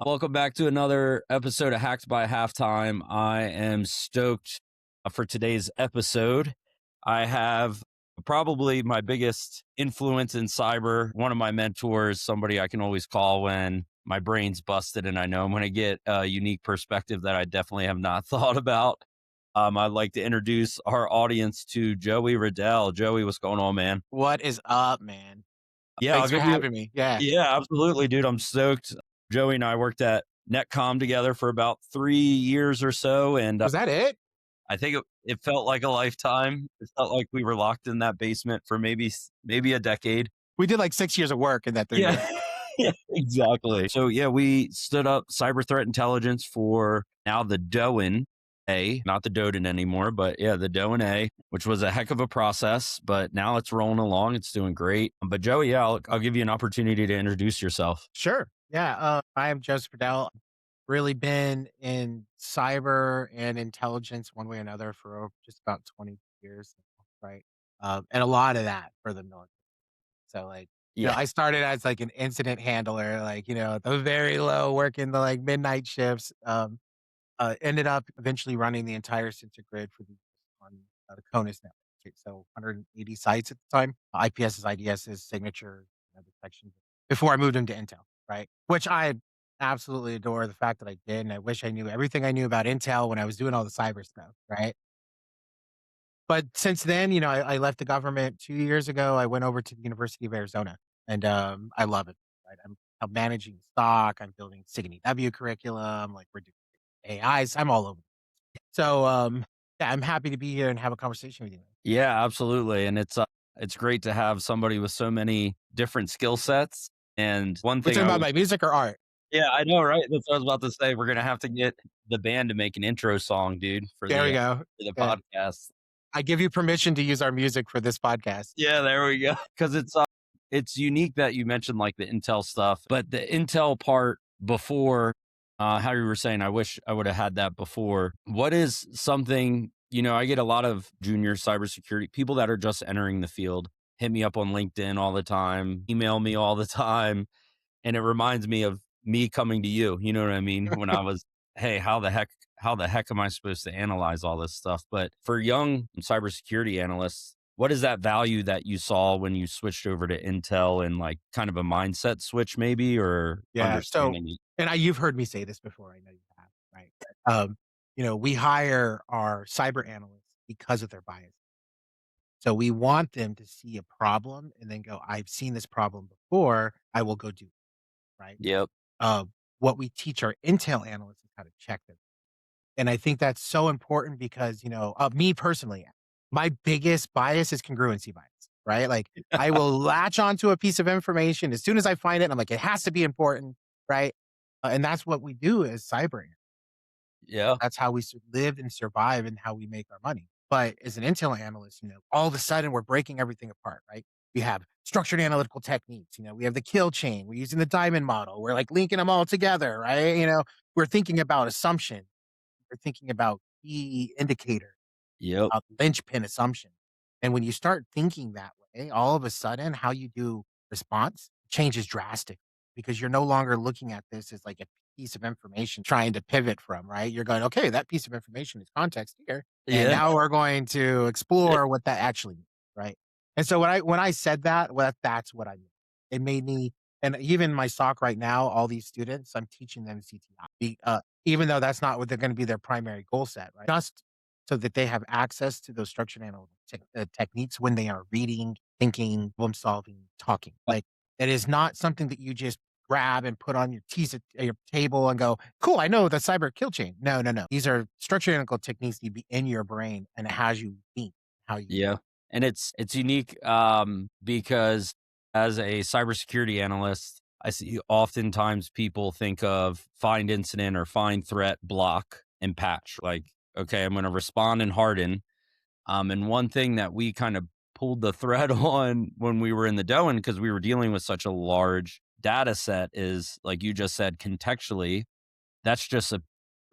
Welcome back to another episode of Hacked by Halftime. I am stoked for today's episode. I have probably my biggest influence in cyber, one of my mentors, somebody I can always call when my brain's busted and I know I'm going to get a unique perspective that I definitely have not thought about. I'd like to introduce our audience to Joey Rudell. Joey, what's going on, man? What is up, man? Yeah, I'll Thanks for give you. having me. Yeah. Yeah, absolutely, dude. I'm stoked. Joey and I worked at Netcom together for about 3 years or so. And Was that it? I think it felt like a lifetime. It felt like we were locked in that basement for maybe a decade. We did like 6 years of work in that 3 Yeah, years. yeah, exactly. So, yeah, we stood up cyber threat intelligence for now the Doan A, not the Doden anymore, but yeah, the Doan A, which was a heck of a process, but now it's rolling along. It's doing great. But Joey, yeah, I'll give you an opportunity to introduce yourself. Sure. Yeah. I am Joseph Rudell. Really been in cyber and intelligence one way or another for just about 20 years, right? And a lot of that for the military. So, Yeah. I started as like an incident handler, at the very low, working the like midnight shifts. Ended up eventually running the entire sensor grid for the on the CONUS network. Okay, so 180 sites at the time, IPSs, IDSs, signature detection. Before I moved into Intel, right? Which I absolutely adore the fact that I did, and I wish I knew everything I knew about Intel when I was doing all the cyber stuff, right? But since then, I left the government 2 years ago. I went over to the University of Arizona, and I love it. Right? I'm managing stock. I'm building SIG W curriculum. Like we're doing AIs. I'm all over. So, yeah, I'm happy to be here and have a conversation with you. Yeah, absolutely. And it's great to have somebody with so many different skill sets. And one We're thing talking I about would my music or art? Yeah, I know, right? That's what I was about to say. We're gonna have to get the band to make an intro song, dude, There we go. for the Yeah. podcast. I give you permission to use our music for this podcast. Yeah, there we go. Because it's unique that you mentioned like the Intel stuff, but the Intel part before, how you were saying, I wish I would have had that before. What is something, I get a lot of junior cybersecurity people that are just entering the field, hit me up on LinkedIn all the time, email me all the time. And it reminds me of me coming to you, you know what I mean? When I was, hey, how the heck am I supposed to analyze all this stuff? But for young cybersecurity analysts, what is that value that you saw when you switched over to Intel and like kind of a mindset switch maybe or Yeah. So, understanding it? you've heard me say this before. I know you have, right? Um, we hire our cyber analysts because of their bias. So we want them to see a problem and then go, I've seen this problem before. I will go do it, right? Yep. Uh, what we teach our Intel analysts is how to check them. And I think that's so important because, me personally, my biggest bias is congruency bias, right? Like I will latch onto a piece of information as soon as I find it. And I'm like, it has to be important, right? And that's what we do as cyber. Yeah. That's how we live and survive and how we make our money. But as an Intel analyst, all of a sudden we're breaking everything apart, right? We have structured analytical techniques. We have the kill chain. We're using the diamond model. We're like linking them all together, right? We're thinking about assumption. We're thinking about key indicator, Yep. linchpin assumption. And when you start thinking that way, all of a sudden how you do response changes drastically because you're no longer looking at this as like a piece of information trying to pivot from, right? You're going, okay, that piece of information is context here. And Yeah. now we're going to explore what that actually means, right? And so when I said that, well, that's what I mean. It made me, and even my stock right now, all these students, I'm teaching them CTI, even though that's not what they're going to be their primary goal set, right? Just so that they have access to those structured analytic techniques when they are reading, thinking, problem solving, talking. Like it is not something that you just grab and put on your table and go, cool, I know the cyber kill chain. No, no, no. These are structured analytical techniques that need to be in your brain and it has you think how you. Yeah. And it's unique because as a cybersecurity analyst, I see oftentimes people think of find incident or find threat, block, and patch. Like, okay, I'm going to respond and harden. And one thing that we kind of pulled the thread on when we were in the Doan, because we were dealing with such a large data set, is like you just said, contextually, that's just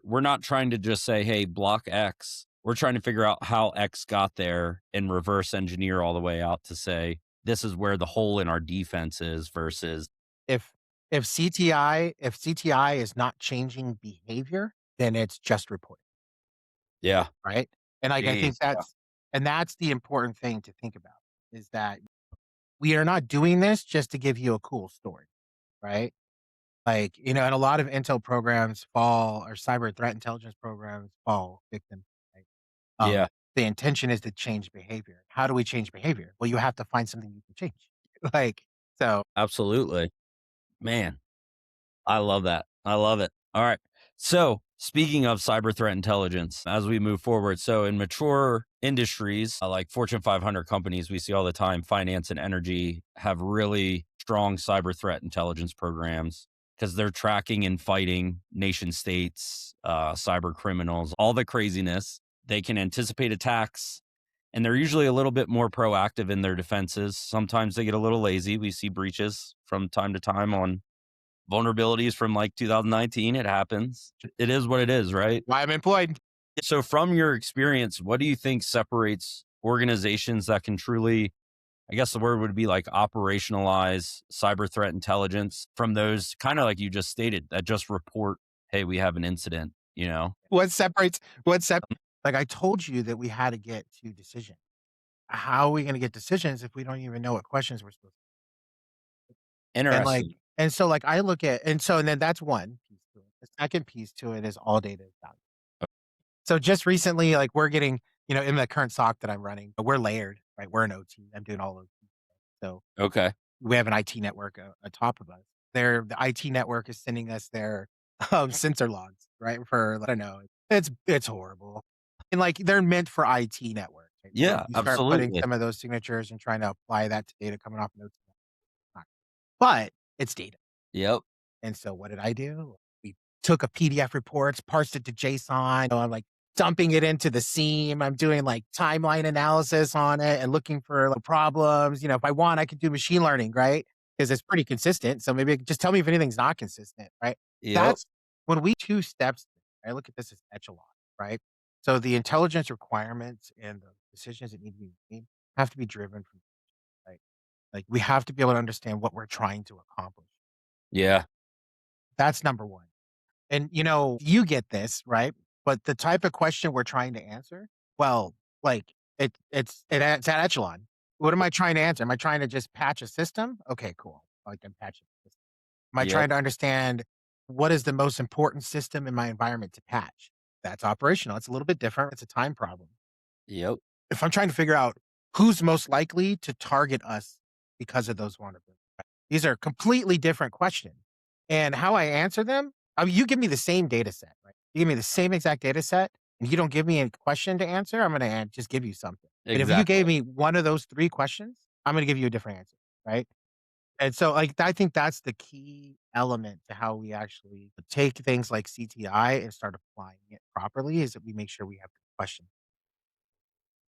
we're not trying to just say, hey, block X. We're trying to figure out how X got there and reverse engineer all the way out to say, this is where the hole in our defense is versus, If if CTI is not changing behavior, then it's just reporting, Yeah. right? And, like, I think Jeez. Yeah. that's the important thing to think about, is that we are not doing this just to give you a cool story, right? Like, and a lot of intel programs fall or cyber threat intelligence programs fall victim, right? Yeah. The intention is to change behavior. How do we change behavior? Well, you have to find something you can change. Like, so Absolutely. Man, I love that. I love it. All right. So, speaking of cyber threat intelligence, as we move forward, so in mature industries like Fortune 500 companies, we see all the time, finance and energy have really strong cyber threat intelligence programs because they're tracking and fighting nation states, cyber criminals, all the craziness. They can anticipate attacks and they're usually a little bit more proactive in their defenses. Sometimes they get a little lazy. We see breaches from time to time on vulnerabilities from like 2019. It happens. It is what it is, right? why I'm employed. So, from your experience, what do you think separates organizations that can truly, I guess the word would be like operationalize cyber threat intelligence from those kind of like you just stated that just report, hey, we have an incident, you know? What like I told you that we had to get to decision. How are we gonna get decisions if we don't even know what questions we're supposed and, like Interesting. and so, like, I look at and then that's one piece to it. The second piece to it is all data is valuable. So just recently, like, we're getting in the current SOC that I'm running, but we're layered, right? We're an OT. I'm doing all of so Okay. we have an IT network atop of us. The IT network is sending us their, sensor logs, right? For I don't know. It's horrible. And, like, they're meant for IT networks, right? So if Yeah, you start putting absolutely. some of those signatures and trying to apply that to data coming off notes, but it's data. Yep. And so what did I do? We took a PDF reports, parsed it to JSON. I'm like dumping it into the seam. I'm doing like timeline analysis on it and looking for like, problems. If I want, I could do machine learning, right? Because it's pretty consistent. So maybe just tell me if anything's not consistent, right? Yep. That's when we two steps. I look at this as echelon, right? So the intelligence requirements and the decisions that need to be made have to be driven from right. Like we have to be able to understand what we're trying to accomplish. Yeah. That's number one. And, you get this, right? But the type of question we're trying to answer, well, like, it's at echelon. What am I trying to answer? Am I trying to just patch a system? Okay, cool. Like, I'm patching the system. Am I Yep. trying to understand what is the most important system in my environment to patch? That's operational. It's a little bit different. It's a time problem. Yep. If I'm trying to figure out who's most likely to target us because of those vulnerabilities. These are completely different questions. And how I answer them, I mean, you give me the same data set, right? You give me the same exact data set, and you don't give me a question to answer, I'm gonna just give you something. And if you gave Exactly. me one of those 3 questions, I'm gonna give you a different answer, right? And so, like, I think that's the key element to how we actually take things like CTI and start applying it properly, is that we make sure we have the question.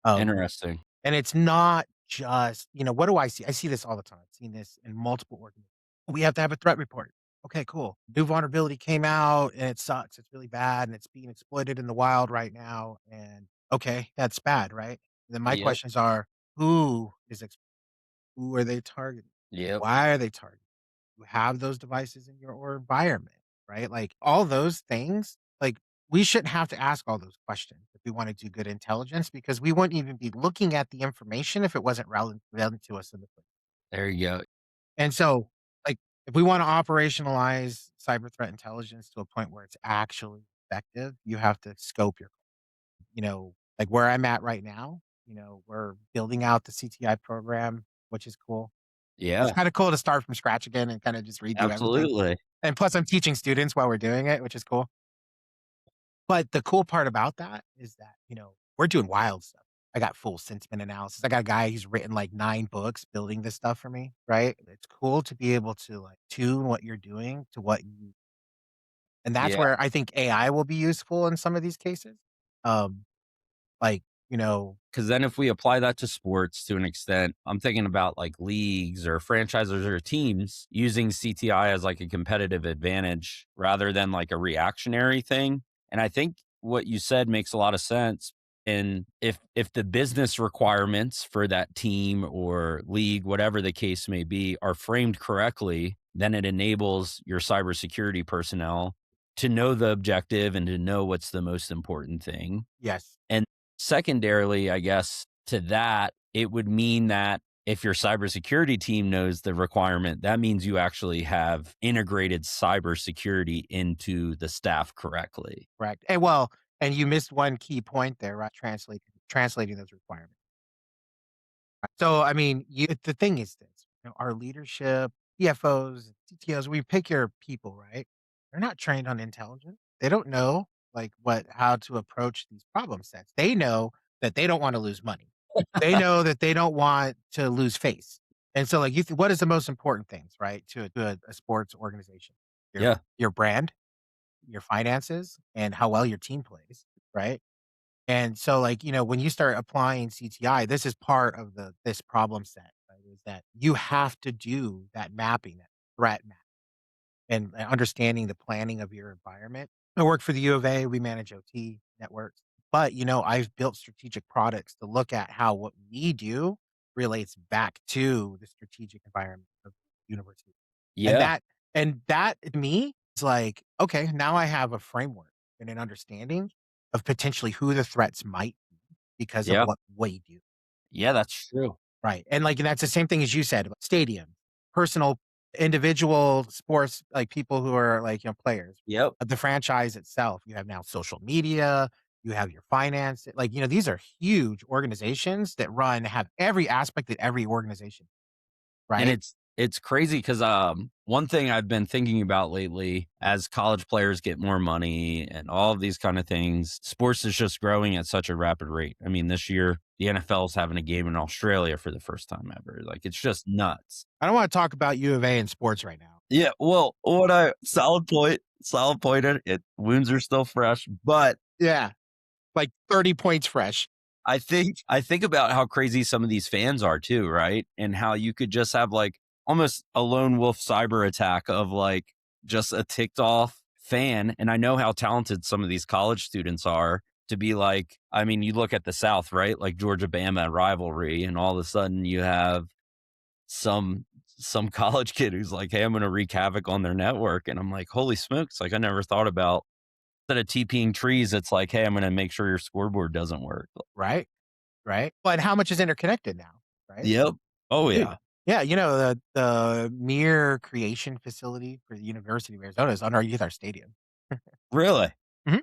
Um Interesting. And it's not just what do I see? I see this all the time. I've seen this in multiple organizations. We have to have a threat report. Okay, cool. New vulnerability came out and it sucks. It's really bad and it's being exploited in the wild right now. And okay, that's bad, right? Then my Yep. questions are who is who are they targeting? Yep. Why are they targeting? You have those devices in your environment, right? Like all those things, like we shouldn't have to ask all those questions if we want to do good intelligence because we wouldn't even be looking at the information if it wasn't relevant to us in the first. There you go. And so, like, if we want to operationalize cyber threat intelligence to a point where it's actually effective, you have to scope like where I'm at right now. We're building out the CTI program, which is cool. It's Yeah. kinda cool to start from scratch again and kinda just redo everything. Absolutely. And plus I'm teaching students while we're doing it, which is cool. But the cool part about that is that, we're doing wild stuff. I got full sentiment analysis. I got a guy who's written like 9 books building this stuff for me, right? It's cool to be able to, like, tune what you're doing to what you and that's Yeah. where I think AI will be useful in some of these cases. Um, like, Because then if we apply that to sports to an extent, I'm thinking about like leagues or franchises or teams using CTI as like a competitive advantage rather than like a reactionary thing. And I think what you said makes a lot of sense. And if the business requirements for that team or league, whatever the case may be, are framed correctly, then it enables your cybersecurity personnel to know the objective and to know what's the most important thing. Yes. And secondarily, I guess to that, it would mean that if your cybersecurity team knows the requirement, that means you actually have integrated cybersecurity into the staff correctly. Correct. And well, and you missed one key point there, right? Translating those requirements. So, I mean, the thing is this, our leadership, CFOs, CTOs, we pick your people, right? They're not trained on intelligence. They don't know like how to approach these problem sets. They know that they don't want to lose money. They know that they don't want to lose face. And so, like, what is the most important things, right, to a sports organization? Yeah. Your brand, your finances, and how well your team plays, right? And so, like, when you start applying CTI, this is part of this problem set, right? Is that you have to do that mapping, that threat map, and understanding the planning of your environment. I work for the U of A. We manage OT networks, but I've built strategic products to look at how what we do relates back to the strategic environment of the university, and Yeah. that to me is like, okay, now I have a framework and an understanding of potentially who the threats might be because of Yeah. what we do. Yeah, that's true. Right. And like, and that's the same thing as you said about stadium, personal, individual sports, like people who are like, players. Yep. The franchise itself, you have now social media, you have your finance. Like, these are huge organizations that have every aspect that every organization, And right? it's crazy because one thing I've been thinking about lately as college players get more money and all of these kind of things, sports is just growing at such a rapid rate. I mean, this year, the NFL is having a game in Australia for the first time ever. Like, it's just nuts. I don't want to talk about U of A and sports right now. Yeah, well, solid point. Wounds are still fresh, but Yeah. Like 30 points fresh. I think about how crazy some of these fans are too, right? And how you could just have like almost a lone wolf cyber attack of like just a ticked off fan. And I know how talented some of these college students are to be like, I mean, you look at the South, right? Like Georgia Bama rivalry, and all of a sudden you have some college kid who's like, hey, I'm gonna wreak havoc on their network. And I'm like, holy smokes, like I never thought about instead of TPing trees, it's like, hey, I'm gonna make sure your scoreboard doesn't work. Right. Right. But how much is interconnected now? Right. Yep. Oh, Dude. yeah. Yeah. The mere creation facility for the University of Arizona is underneath our stadium. Really? Mhm.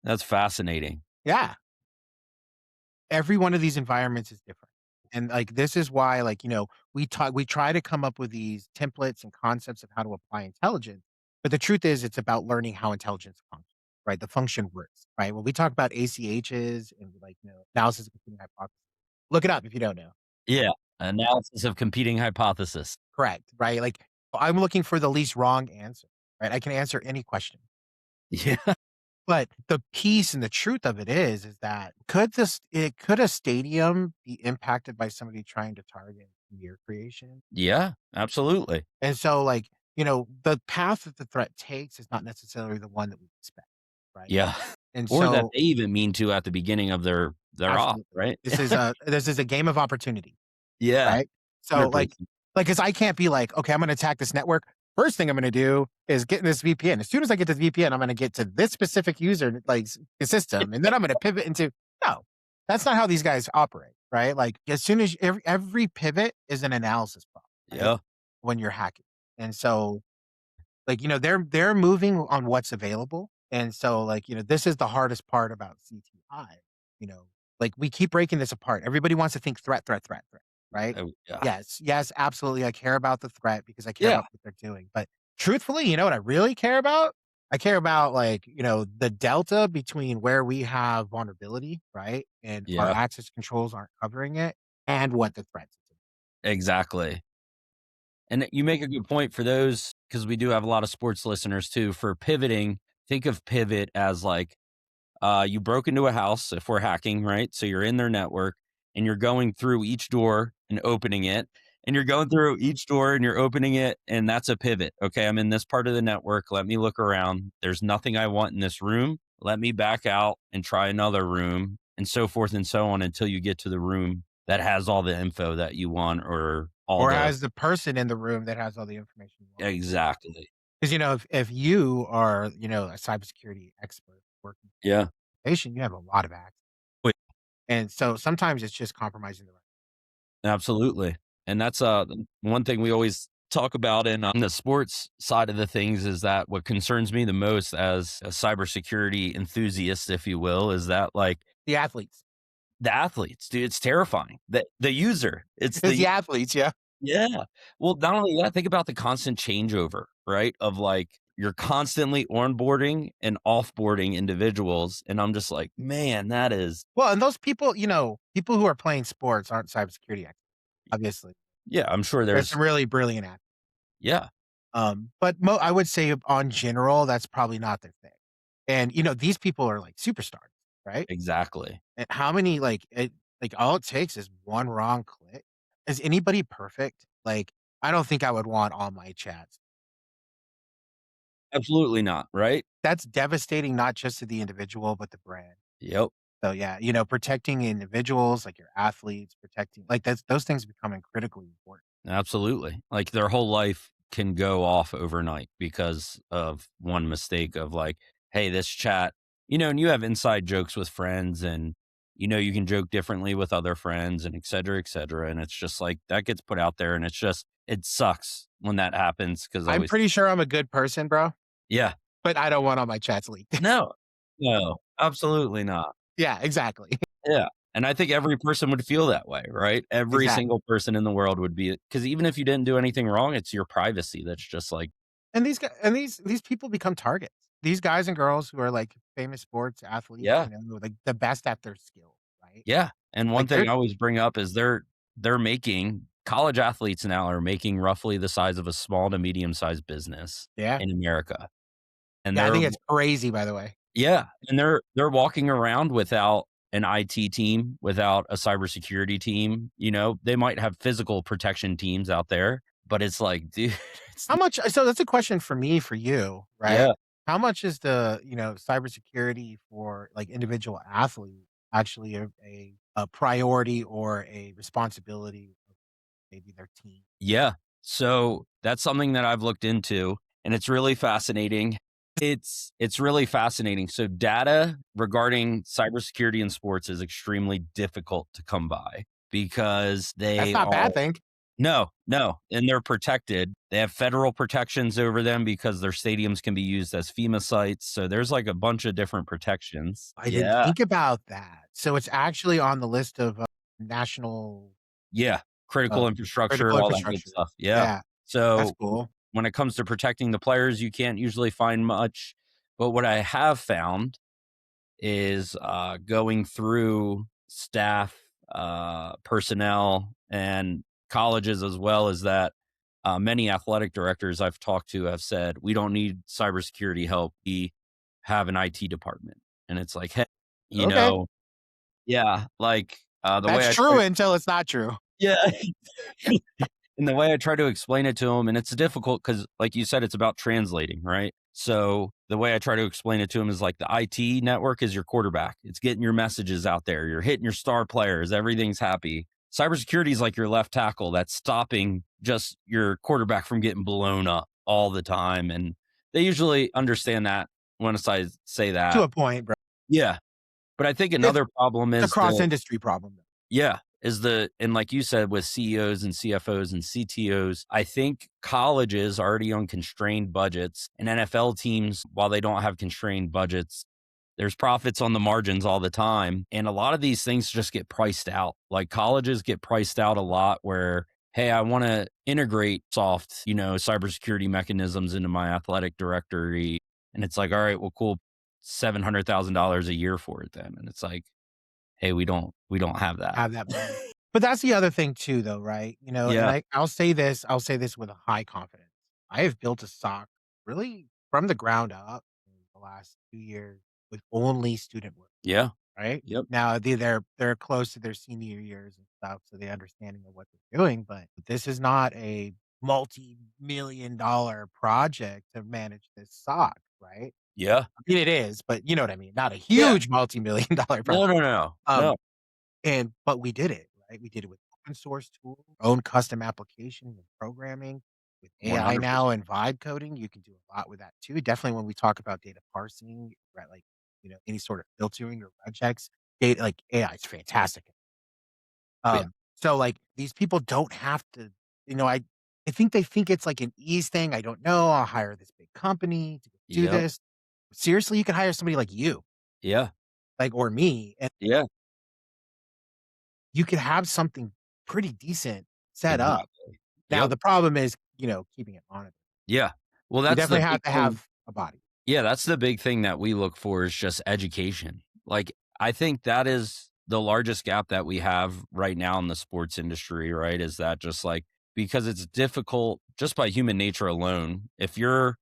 That's fascinating. Yeah. Every one of these environments is different. And like this is why, like, we try to come up with these templates and concepts of how to apply intelligence. But the truth is it's about learning how intelligence functions, right? The function works, right? When we talk about ACHs and like, analysis of computing hypothesis, look it up if you don't know. Yeah. Analysis of competing hypothesis. Correct, right? Like, I'm looking for the least wrong answer, right? I can answer any question. Yeah. But the piece and the truth of it is that could a stadium be impacted by somebody trying to target mere creation? Yeah, absolutely. And so, like, the path that the threat takes is not necessarily the one that we expect, right? Yeah. And Or that so they even mean to at the beginning of their op, absolutely. right? This is a game of opportunity. Yeah. Right? So, like 100%. because I can't be like, "Okay, I'm gonna attack this network. First thing I'm gonna do is get in this VPN. As soon as I get to the VPN, I'm gonna get to this specific user, like, system, and then I'm gonna pivot into." No, that's not how these guys operate, right? Like, as soon as every pivot is an analysis problem, right? Yeah. When you're hacking. And so like, they're moving on what's available, and so, like, this is the hardest part about CTI, you know? Like, we keep breaking this apart. Everybody wants to think threat, threat, threat, threat, right? Oh, yeah. Yes, yes, absolutely, I care about the threat because I care Yeah. about what they're doing, but truthfully, you know what I really care about? I care about, like, the delta between where we have vulnerability, right? And our Yeah. access controls aren't covering it, and what the threats. Exactly. And you make a good point for those because we do have a lot of sports listeners too. For pivoting, think of pivot as like you broke into a house if we're hacking, right? So you're in their network and you're going through each door and opening it. And you're going through each door and you're opening it. And that's a pivot. Okay, I'm in this part of the network. Let me look around. There's nothing I want in this room. Let me back out and try another room and so forth and so on until you get to the room that has all the info that you want or all or the as the person in the room that has all the information you want. exactly. 'Cause, if you are, a cybersecurity expert working Yeah. in education, you have a lot of access. Wait, And so sometimes it's just compromising the right. absolutely. And that's one thing we always talk about in on the sports side of the things is that what concerns me the most as a cybersecurity enthusiast, if you will, is that like The athletes. the athletes, dude, it's terrifying. The user, it's It's the the athletes, yeah. yeah. Well, not only that, think about the constant changeover, right? Of like you're constantly onboarding and offboarding individuals. And I'm just like, man, that is, Well, and those people, people who are playing sports aren't cybersecurity experts, obviously. yeah, I'm sure There's some there's, really brilliant athletes. yeah, But I would say on general, that's probably not their thing. And, these people are like superstars, right? exactly. And how many all it takes is one wrong click. Is anybody perfect? Like, I don't think I would want all my chats. Absolutely not, right? That's devastating not just to the individual, but the brand. Yep. So yeah, protecting individuals, like your athletes, protecting like that's those things becoming critically important. Absolutely. Like their whole life can go off overnight because of one mistake of like, hey, this chat, and you have inside jokes with friends and you can joke differently with other friends and et cetera, et cetera. And it's just like that gets put out there and it's just it sucks when that happens because I'm always pretty sure I'm a good person, bro, yeah. but I don't want all my chats leaked. No. No, absolutely not. Yeah, exactly. Yeah, and I think every person would feel that way, right? Every Exactly. single person in the world would be because even if you didn't do anything wrong, it's your privacy that's just like And these people become targets. These guys and girls who are like famous sports athletes, yeah, like the best at their skill, right? yeah, and one Like thing they're I always bring up is they're making college athletes now are making roughly the size of a small to medium-sized business yeah. in America, and Yeah, I they're think it's crazy, by the way. yeah, and they're walking around without an IT team, without a cybersecurity team, they might have physical protection teams out there, but it's like, dude, it's How much so that's a question for me, for you, right? yeah. How much is the, cybersecurity for, like, individual athletes actually a priority or a responsibility of maybe their team? Yeah. So that's something that I've looked into and it's really fascinating. It's really fascinating. So data regarding cybersecurity in sports is extremely difficult to come by because That's they not a are bad thing. no, no, and they're protected. They have federal protections over them because their stadiums can be used as FEMA sites. So there's like a bunch of different protections. I didn't Yeah. think about that. So it's actually on the list of, national, Yeah. uh, Critical infrastructure, critical all that good infrastructure. stuff. Yeah. Yeah, that's So cool. when it comes to protecting the players, you can't usually find much. But what I have found is going through staff, personnel, and colleges as well is that many athletic directors I've talked to have said, we don't need cybersecurity help. We have an IT department. And it's like, hey, you Okay. know, yeah, like the way That's I true try, until it's not true. yeah. And the way I try to explain it to them, and it's difficult because, like you said, it's about translating, right? So the way I try to explain it to them is like the IT network is your quarterback. It's getting your messages out there. You're hitting your star players. Everything's happy. Cybersecurity is like your left tackle that's stopping just your quarterback from getting blown up all the time. And they usually understand that once I say To that. a point, bro. Yeah. But I think It's another problem a is cross industry problem, though. yeah, is the and like you said with CEOs and CFOs and CTOs, I think colleges already on constrained budgets and NFL teams, while they don't have constrained budgets, there's profits on the margins all the time. And a lot of these things just get priced out. Like colleges get priced out a lot where, hey, I want to integrate soft, cybersecurity mechanisms into my athletic directory. And it's like, all right, well, cool, $700,000 a year for it then. And it's like, hey, we don't have that. Have that money. But that's the other thing too, though, right? And Yeah. I'll say this with a high confidence. I have built a SOC really from the ground up in the last 2 years with only student work, Yeah. right? Yep. Now they're close to their senior years and stuff, so they understanding of what they're doing, but this is not a multi-million dollar project to manage this SOC, right? Yeah. I mean, it is, but you know what I mean, not a Yeah. huge multi-million dollar No, project. no, no, no. Um, No. but we did it. right? We did it with open source tools, own custom application and programming. With AI now 100%. and vibe coding, you can do a lot with that too. Definitely when we talk about data parsing, right? Like, any sort of filtering or regex, data like AI is fantastic. Oh, yeah. So like these people don't have to, you know, I think they think it's like an ease thing. I don't know. I'll hire this big company to do Yep. this. Seriously, you could hire somebody like you, Yeah. like or me, and Yeah. you could have something pretty decent set up. Exactly. Now Yep. the problem is, keeping it monitored. Yeah. Well, You that's the definitely have big to thing. have a body. Yeah, that's the big thing that we look for is just education. Like, I think that is the largest gap that we have right now in the sports industry, right? Is that just like because it's difficult just by human nature alone. If you're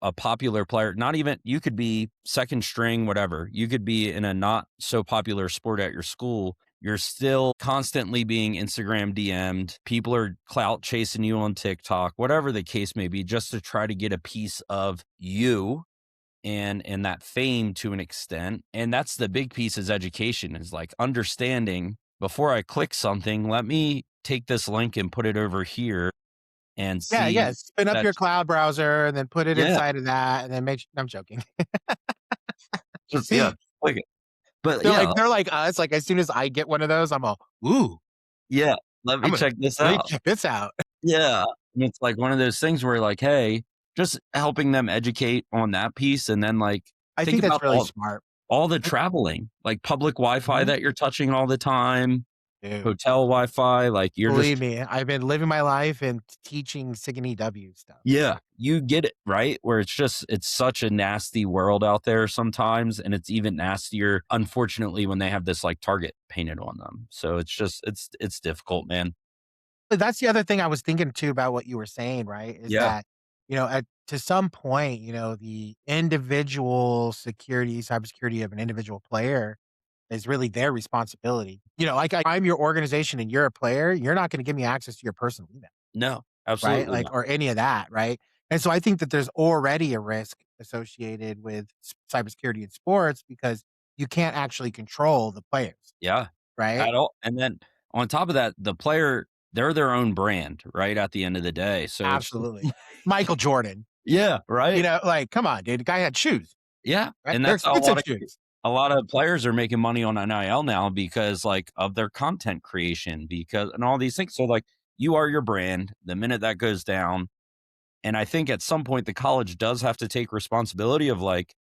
a popular player, not even you could be second string, whatever. You could be in a not so popular sport at your school. You're still constantly being Instagram DM'd. People are clout chasing you on TikTok, whatever the case may be, just to try to get a piece of you and that fame to an extent. And that's the big piece is education, is like understanding before I click something, let me take this link and put it over here and Yeah, yeah. see Spin up that. your cloud browser and then put it Yeah, inside of that, and then I'm joking. just yeah, click it. But They're yeah, like they're like us. Like as soon as I get one of those, I'm all, ooh, yeah, let me check this let me out. check this out. Yeah, and it's like one of those things where like, hey, just helping them educate on that piece, and then like I think think that's about really smart. all the I traveling, like public Wi-Fi Mhm. that you're touching all the time, Dude, hotel Wi-Fi, like you're believe just me, I've been living my life and teaching SIG and EW stuff. yeah, you get it, right? Where it's just it's such a nasty world out there sometimes, and it's even nastier, unfortunately, when they have this like target painted on them. So it's just it's difficult, man. But that's the other thing I was thinking too about what you were saying, right? Is Yeah, that, at to some point, the individual cybersecurity of an individual player is really their responsibility. Like I'm your organization and you're a player, you're not going to give me access to your personal email, no, right? absolutely Like, not. or any of that, right? And so I think that there's already a risk associated with cybersecurity in sports because you can't actually control the players, Yeah, right? at all. And then on top of that, the player, they're their own brand, right? At the end of the day. So it's just Absolutely. Michael Jordan, yeah, right. like, come on, dude. The guy had shoes, Yeah. right? And They're that's how expensive shoes. a lot of players are making money on NIL now because like of their content creation, because and all these things. So like you are your brand. The minute that goes down, and I think at some point the college does have to take responsibility of like,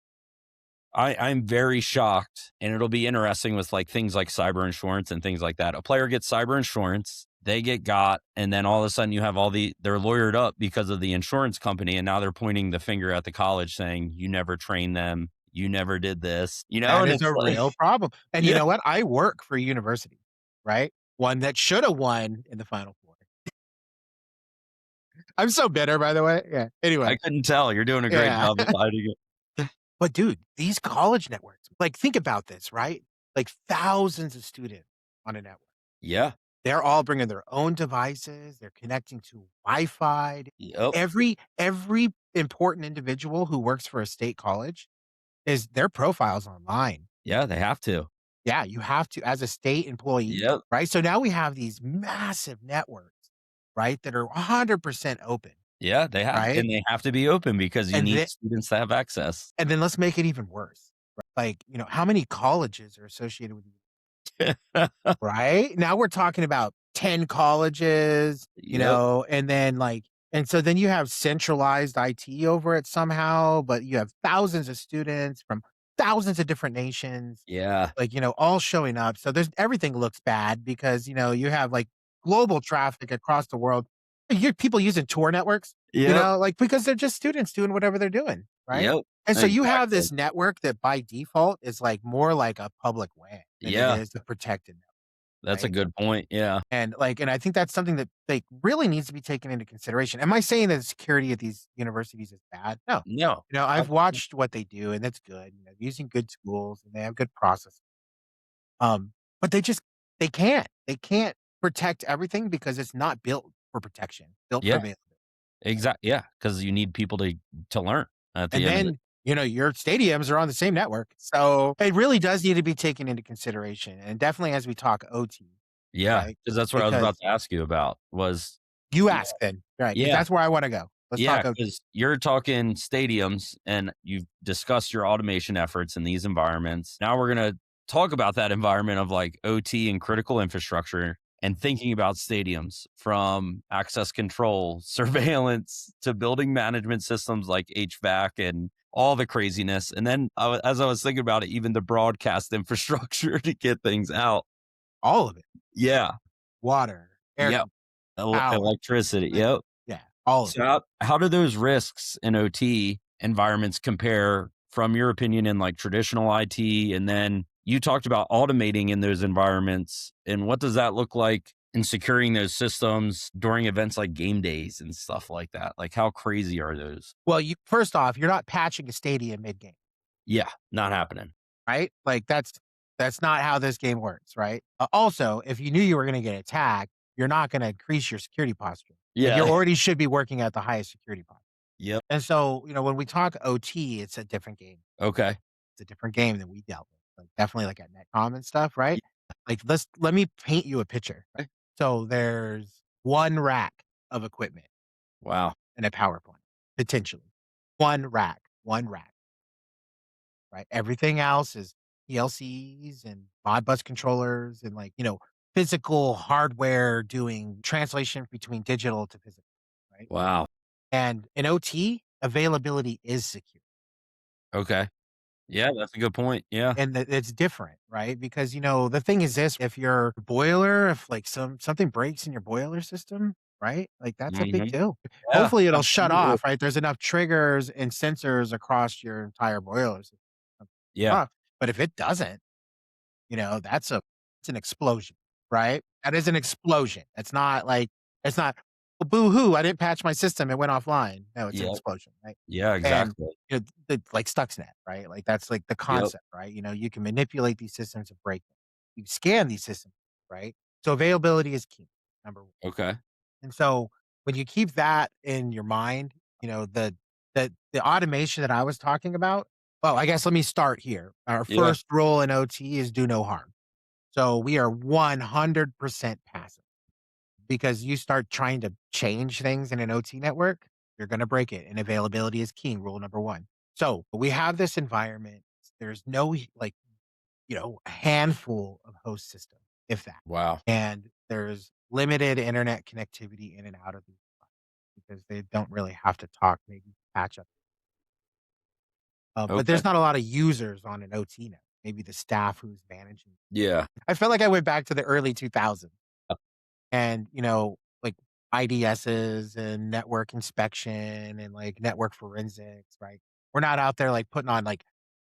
I'm very shocked, and it'll be interesting with like things like cyber insurance and things like that. A player gets cyber insurance, they get got, and then all of a sudden you have they're lawyered up because of the insurance company, and now they're pointing the finger at the college saying, "You never trained them, you never did this," That and is it's a like, real problem. And you yeah, know what? I work for a university, right? One that should have won in the Final Four. I'm so bitter, by the way. Yeah. I Anyway, couldn't tell. You're doing a great yeah. job of hiding it. But dude, these college networks, like, think about this, right? Like thousands of students on a network. Yeah, They're all bringing their own devices. They're connecting to Wi-Fi. yep, Every important individual who works for a state college is their profiles online. yeah, they have to. Yeah, you have to as a state employee, Yep, right? So now we have these massive networks, right, that are 100% open, yeah, they have, right? and they have to be open because you And need then students to have access. and then let's make it even worse. Like, how many colleges are associated with you, right? Now we're talking about 10 colleges, Yep, and then and so then you have centralized IT over it somehow, but you have thousands of students from thousands of different nations. yeah, Like, all showing up. So there's everything looks bad because, you have like global traffic across the world. You hear people using Tor networks, yep. like because they're just students doing whatever they're doing, right? Yep, And so you have exactly. this network that by default is like more like a public WAN than it Yeah, is a protected network, that's a right? good point, yeah. And I think that's something that like really needs to be taken into consideration. Am I saying that security at these universities is bad? No. No, I've absolutely. watched what they do and that's good. Using good schools and they have good processes. But they can't protect everything because it's not built for protection, built for Yeah, availability, right? yeah, because you need people to learn at And the end of then it. your stadiums are on the same network. So it really does need to be taken into consideration. And definitely as we talk OT, Yeah, right? because that's what I was about Because to ask you about was you yeah, ask then, right? Because yeah, that's where I want to go. Let's yeah, talk OT. because you're talking stadiums and you've discussed your automation efforts in these environments. Now we're gonna talk about that environment of like OT and critical infrastructure and thinking about stadiums from access control, surveillance to building management systems like HVAC and all the craziness. And then as I was thinking about it, even the broadcast infrastructure to get things out. All of it. Yeah. Water, air Yep. conditioning, power, Electricity. like, Yep. yeah, all of So it. how do those risks in OT environments compare from your opinion in like traditional IT? And then you talked about automating in those environments. And what does that look like in securing those systems during events like game days and stuff like that? Like how crazy are those? Well, you first off, you're not patching a stadium mid-game, Yeah, not happening. right? Like that's not how this game works, right? Also, if you knew you were gonna get attacked, you're not gonna increase your security posture. Like, you Yeah. already should be working at the highest security posture. Yep. And so, when we talk OT, it's a different game. Okay. It's a different game than we dealt with, like, definitely, like, at Netcom and stuff, right? Like, let me paint you a picture, right? Yeah. So, there's 1 rack of equipment Wow. in a power plant, potentially. 1 rack, right? Everything else is PLCs and Modbus controllers and, like, physical hardware doing translation between digital to physical, right? Wow. And in OT, availability is secure. Okay. Yeah, that's a good point. Yeah. And it's different, right? Because, the thing is this, if your boiler, if like something breaks in your boiler system, right? Like that's a big Mhm. deal. Yeah, Hopefully it'll shut absolutely. off, right? There's enough triggers and sensors across your entire boiler system. Yeah. Off. But if it doesn't, that's it's an explosion, right? That is an explosion. It's not, "Oh, boo-hoo, I didn't patch my system, it went offline." No, it's an Yep. explosion, right? Yeah, And, exactly. like Stuxnet, right? Like, that's, like, the Yep. concept, right? You can manipulate these systems and break them. You scan these systems, right? So availability is key, number 1. Okay. And so when you keep that in your mind, the automation that I was talking about, well, I guess let me start here. Our Yeah. first rule in OT is do no harm. So we are 100% passive because you start trying to change things in an OT network, you're going to break it. And availability is king, rule number 1. So we have this environment. There's no like, a handful of host systems, if that. Wow. And there's limited internet connectivity in and out of these because they don't really have to talk, maybe patch up. But Okay. there's not a lot of users on an OT net, maybe the staff who's managing. Yeah. I felt like I went back to the early 2000s and, like IDSs and network inspection and like network forensics, right? We're not out there like putting on like,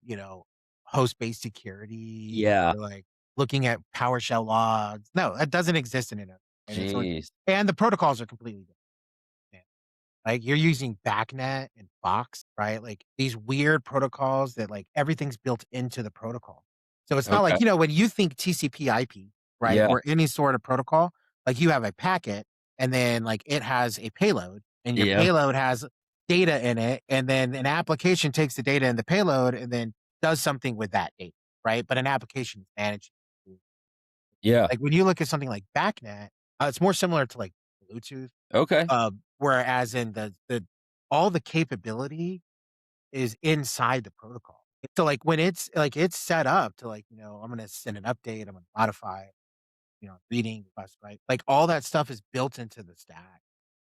you know, host-based security Yeah. or like looking at PowerShell logs. No, that doesn't exist in it. And it's like, Jeez. and the protocols are completely different. Like, you're using BACnet and Fox, right? Like, these weird protocols that, like, everything's built into the protocol. So it's not Okay. like, when you think TCP/IP, right, Yeah. or any sort of protocol, like, you have a packet, and then, like, it has a payload, and your Yeah. payload has data in it, and then an application takes the data and the payload and then does something with that data, right? But an application is managed. Yeah. Like, when you look at something like BACnet, it's more similar to, like, Bluetooth. Okay. Whereas in the all the capability is inside the protocol. So, like, when it's set up to, like, I'm gonna send an update, I'm gonna modify, reading request, right? Like, all that stuff is built into the stack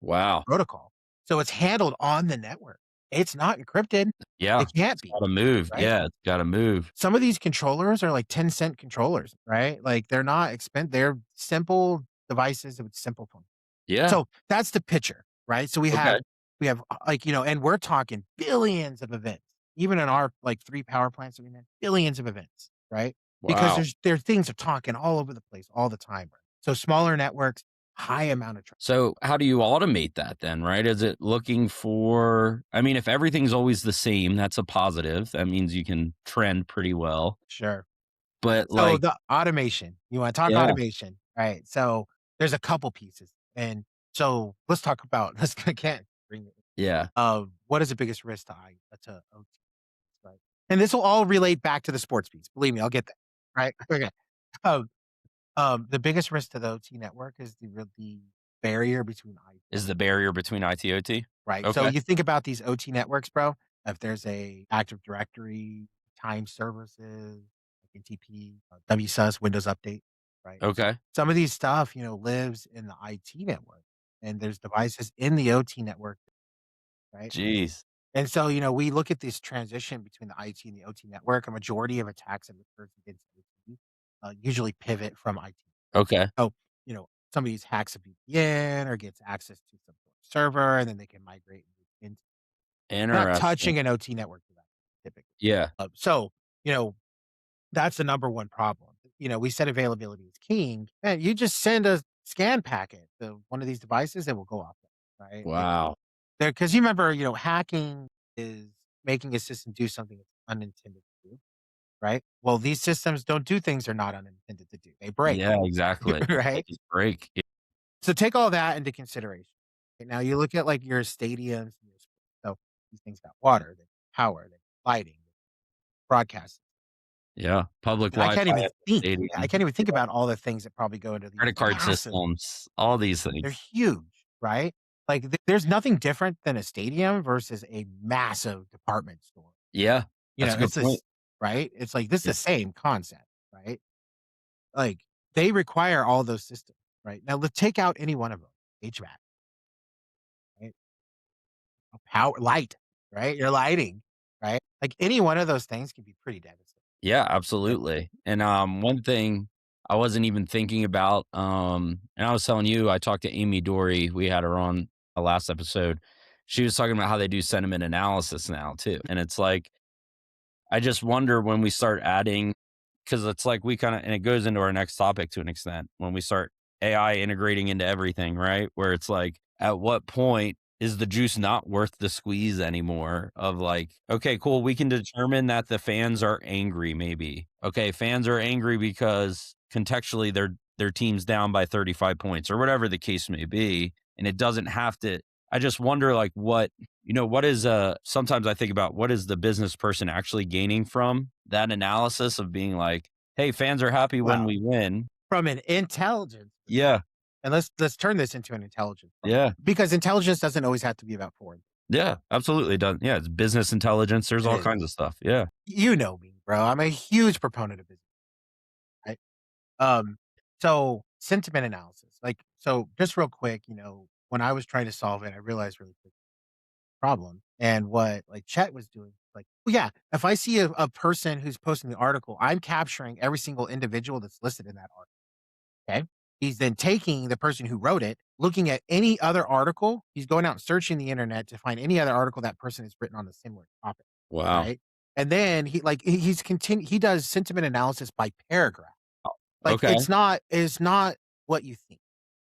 Wow. protocol. So it's handled on the network. It's not encrypted. Yeah. It can't It's be, gotta move. right? Yeah, it's gotta move. Some of these controllers are like 10-cent controllers, right? Like, they're not they're simple devices with simple functions. Yeah. So that's the picture, right? So Okay. we have, like, and we're talking billions of events. Even in our, like, 3 power plants that we have, billions of events, right? Because Wow. there things are talking all over the place all the time. Right? So smaller networks, high amount of traffic. So how do you automate that then, right? Is it looking for I mean, if everything's always the same, that's a positive. That means you can trend pretty well. Sure. But So like the automation, you wanna talk yeah, automation, right? So there's a couple pieces. And so let's talk about let's again bring it yeah. what is the biggest risk to OT? And this will all relate back to the sports piece. Believe me, I'll get there. Right? Okay. Um, the biggest risk to the OT network is the barrier between IT, Is the barrier between IT/OT? right? So Okay. you think about these OT networks, bro. If there's a Active Directory, time services, like NTP, WSUS, Windows Update, right? Okay. Some of these stuff, lives in the IT network, and there's devices in the OT network, right? Jeez. And so, we look at this transition between the IT and the OT network. A majority of attacks that occurs against OT usually pivot from IT. Okay. So, somebody hacks a VPN or gets access to some sort of server, and then they can migrate into not Interesting. touching an OT network for that typically. Yeah. So, you know, that's the number one problem. We said availability is king, and you just send a scan packet to one of these devices, it will go off, right? Like Wow. there, because you remember, hacking is making a system do something it's unintended to do, right? Well, these systems don't do things they're not unintended to do. They break, Yeah, exactly. They right? just break. So take all that into consideration. Okay, now you look at like your stadiums and your sports. So these things got water, they power, they lighting, broadcast. Yeah. Public And I can't Wi-Fi even at the think. Yeah, I stadium. can't even think Yeah. about all the things that probably go into these Credit card massive. systems, all these They're things. huge, right? Like there's nothing different than a stadium versus a massive department store. Yeah. That's a good It's point. this, right? It's like this is Yeah. the same concept, right? Like they require all those systems, right? Now let's take out any one of them. HVAC, right? Power, light, right? Your lighting, right? Like any one of those things can be pretty devastating. Yeah, Like, absolutely. And, one thing I wasn't even thinking about, and I was telling you, I talked to Amy Dory, we had her on a last episode. She was talking about how they do sentiment analysis now too, and it's like, I just wonder when we start adding, because it's like we kinda, and it goes into our next topic to an extent, when we start AI integrating into everything, right? Where it's like, at what point is the juice not worth the squeeze anymore of like, okay, cool, we can determine that the fans are angry maybe. Okay, fans are angry because contextually their team's down by 35 points or whatever the case may be, and it doesn't have to. I just wonder like what is sometimes I think about what is the business person actually gaining from that analysis of being like, hey, fans are happy when well, we win. from an intelligence Yeah. and let's turn this into an intelligence problem Yeah. because intelligence doesn't always have to be about foreign. Yeah. Absolutely done. Yeah. It's business intelligence. There's It all is. kinds of stuff. Yeah. You know me, bro. I'm a huge proponent of business, right? Um, so sentiment analysis, like, so just real quick, when I was trying to solve it, I realized really quick problem. And what like Chet was doing, like, well, yeah, if I see a person who's posting the article, I'm capturing every single individual that's listed in that article. Okay. He's then taking the person who wrote it, looking at any other article. He's going out and searching the internet to find any other article that person has written on a similar topic. Wow. Right. And then he does sentiment analysis by paragraph. Like, Okay. it's not what you think.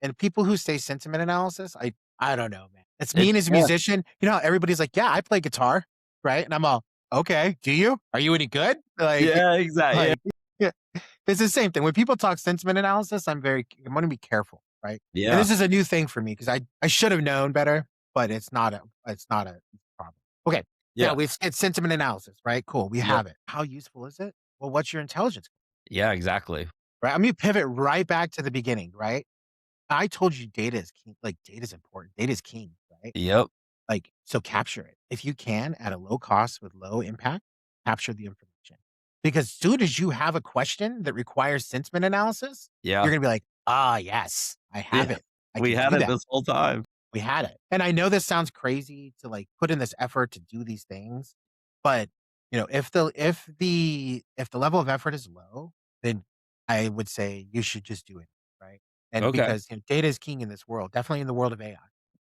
And people who say sentiment analysis, I don't know, man. It's It mean as a yeah. musician. You know how everybody's like, "Yeah, I play guitar." Right? And I'm all, "Okay, do you? Are you any good?" Like Yeah, exactly. Yeah. like, yeah. It's the same thing. When people talk sentiment analysis, I'm gonna be careful, right? And Yeah. this is a new thing for me because I should have known better, but it's not a problem. Okay. Now Yeah. we've said sentiment analysis, right? Cool. We Yep. have it. How useful is it? Well, what's your intelligence? Yeah, exactly. Right? I'm gonna pivot right back to the beginning, right? I told you data is king, like data is important. Data is king, right? Yep. Like, so capture it. If you can at a low cost with low impact, capture the information. Because soon as you have a question that requires sentiment analysis, you're Yeah. gonna be like, ah, yes, I have Yeah. it. I We can had do it that. this whole time. We had it. And I know this sounds crazy to like put in this effort to do these things, but if the level of effort is low, then I would say you should just do it, right? And Okay. because data is king in this world, definitely in the world of AI.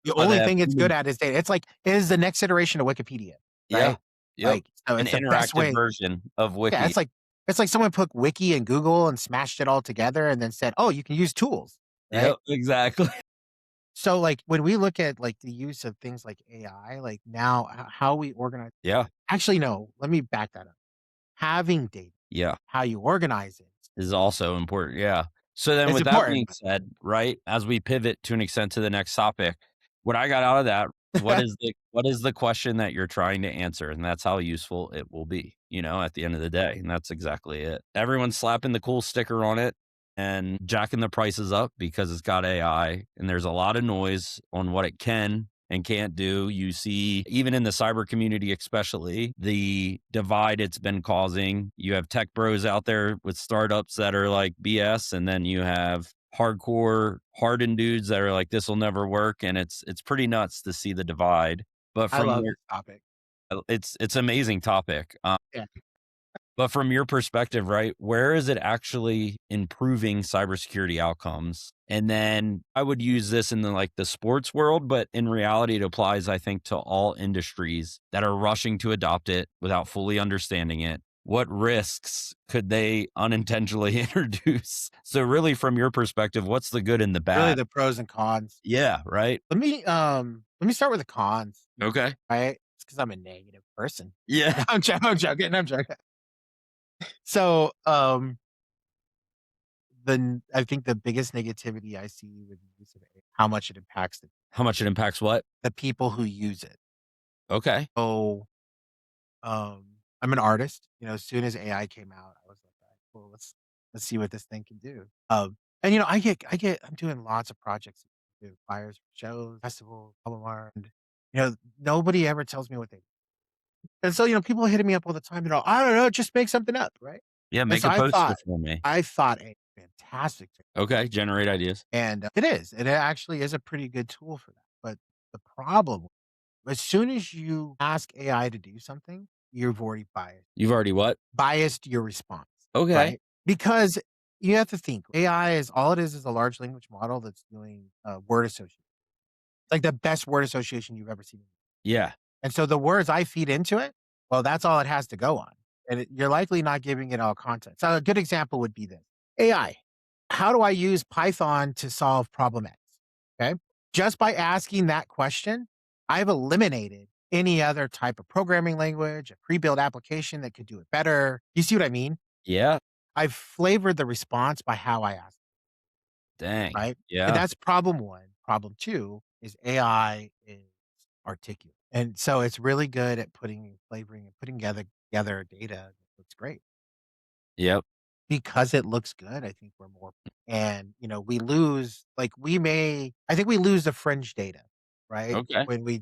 The But they only have thing it's good human. at is data. It's like it is the next iteration of Wikipedia, Yeah. right? Yep. Like so An it's the best interactive way. version of Yeah, Wiki. it's like someone put Wiki and Google and smashed it all together and then said, "Oh, you can use tools." Right? Yep, exactly. So, like, when we look at, like, the use of things like AI, like, now how we organize. Yeah. Actually, no, let me back that up. Having data, Yeah. how you organize it Is also important, yeah. So then is with that being important. said, right, as we pivot to an extent to the next topic, what I got out of that what is the question that you're trying to answer? And that's how useful it will be, at the end of the day. And that's exactly it. Everyone's slapping the cool sticker on it and jacking the prices up because it's got AI. And there's a lot of noise on what it can and can't do. You see, even in the cyber community, especially the divide it's been causing. You have tech bros out there with startups that are like BS, and then you have hardcore hardened dudes that are like, this will never work. And it's pretty nuts to see the divide. But I from love your this topic. it's amazing topic. Yeah. But from your perspective, right, where is it actually improving cybersecurity outcomes? And then I would use this in the sports world, but in reality, it applies, I think, to all industries that are rushing to adopt it without fully understanding it. What risks could they unintentionally introduce? So, really, from your perspective, what's the good and the Really bad? the pros and cons. Yeah, right. Let me start with the cons, Okay. right? It's because 'cause I'm a negative person. Yeah. No, I'm joking. So, I think the biggest negativity I see with the use of AI, how much it impacts How much it impacts what? the people who use it. Okay. So, I'm an artist, as soon as AI came out, I was like, "All right, cool, let's see what this thing can do." And, I'm doing lots of projects, do flyers, shows, festivals, blah, blah, blah, and, nobody ever tells me what they and so, people are hitting me up all the time, "I don't know, just make something up," right? Yeah. And Make so a poster for me. I thought a fantastic thing, Okay. Generate ideas. and, it is, and it actually is a pretty good tool for that, but the problem, as soon as you ask AI to do something, you've already You've already what? biased your response, Okay. right? Because you have to think, AI is all it is a large language model that's doing, word association, like the best word association you've ever seen. Yeah. And so the words I feed into it, well, that's all it has to go on. And you're likely not giving it all context. So a good example would be this: AI. How do I use Python to solve problem X? Okay. Just by asking that question, I've eliminated any other type of programming language, a pre built application that could do it better. You see what I mean? Yeah. I've flavored the response by how I ask, Dang. right? And Yeah. that's problem one. Problem two is AI is articulate. And so it's really good at putting flavoring and putting together data that looks great. Yep. Because it looks good, I think we're more and, we lose like, I think we lose the fringe data, right? Okay. When we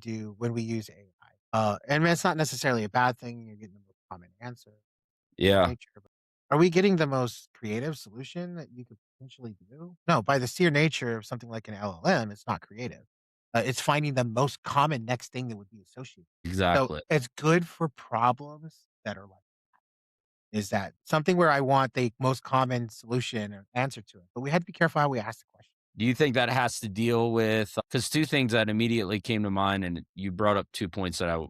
use AI. And it's not necessarily a bad thing, you're getting the most common answer, Yeah. nature, but are we getting the most creative solution that you could potentially do? No, by the sheer nature of something like an LLM, it's not creative. It's finding the most common next thing that would be associated. So, Exactly. it's good for problems that are like is that something where I want the most common solution or answer to it, but we had to be careful how we ask the question. Do you think that has to deal with because two things that immediately came to mind, and you brought up 2 points that I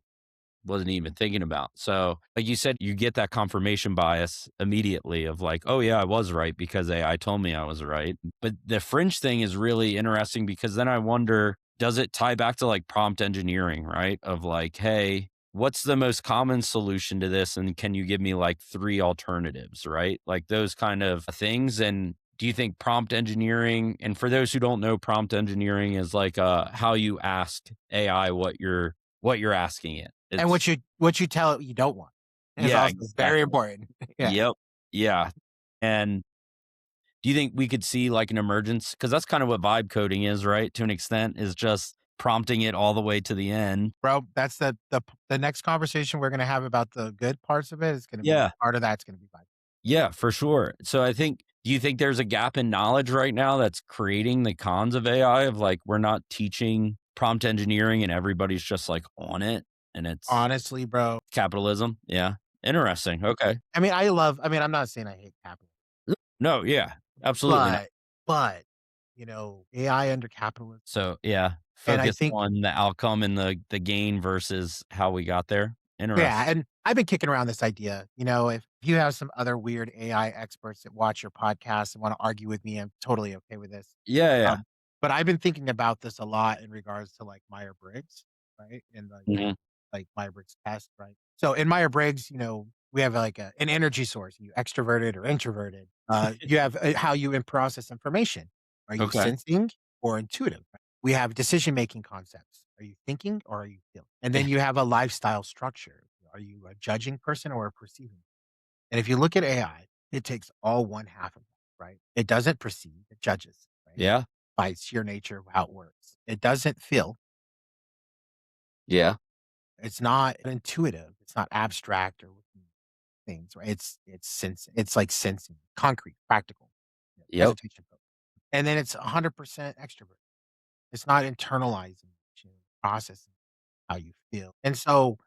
wasn't even thinking about. So, like you said, you get that confirmation bias immediately of like, "Oh, yeah, I was right because AI told me I was right." But the fringe thing is really interesting because then I wonder, does it tie back to like prompt engineering, right? Of like, "Hey, what's the most common solution to this? And can you give me like 3 alternatives?" Right? Like those kind of things. And do you think prompt engineering, and for those who don't know, prompt engineering is like how you ask AI what you're asking it. And It's what you tell it you don't want is yeah, also very exactly. important. Yeah. Yep. Yeah. And do you think we could see like an emergence? Because that's kind of what vibe coding is, right? To an extent, is just prompting it all the way to the end. Bro, that's the next conversation we're gonna have about the good parts of it is gonna be Yeah. part of that's gonna be fine. Yeah, for sure. So I think do you think there's a gap in knowledge right now that's creating the cons of AI of like we're not teaching prompt engineering and everybody's just like on it and it's Honestly, bro, capitalism? Yeah. Interesting. Okay. I'm not saying I hate capitalism, No, yeah. Absolutely not. but but, AI under capitalism, So, yeah, and I focus think on the outcome and the gain versus how we got there. yeah, Interesting. and I've been kicking around this idea, if you have some other weird AI experts that watch your podcast and wanna argue with me, I'm totally okay with this. Yeah, yeah. Um, but I've been thinking about this a lot in regards to, like, Myers-Briggs, right? And, Mhm. like Myers-Briggs test, right? So in Myers-Briggs, we have, like, an energy source. Are you extroverted or introverted? You have, how you process information. Are you Okay. sensing or intuitive? Right? We have decision-making concepts. Are you thinking or are you feeling? And then you have a lifestyle structure. Are you a judging person or a perceiving? And if you look at AI, it takes all one half of that, right? It doesn't perceive, it judges, right? Yeah. By its sheer nature of how it works. It doesn't feel. Yeah. It's not intuitive. It's not abstract or things, right? It's sense. It's like sensing, concrete, practical, Yep. hesitation. And then it's 100% extrovert. It's not internalizing, processing how you feel. And so,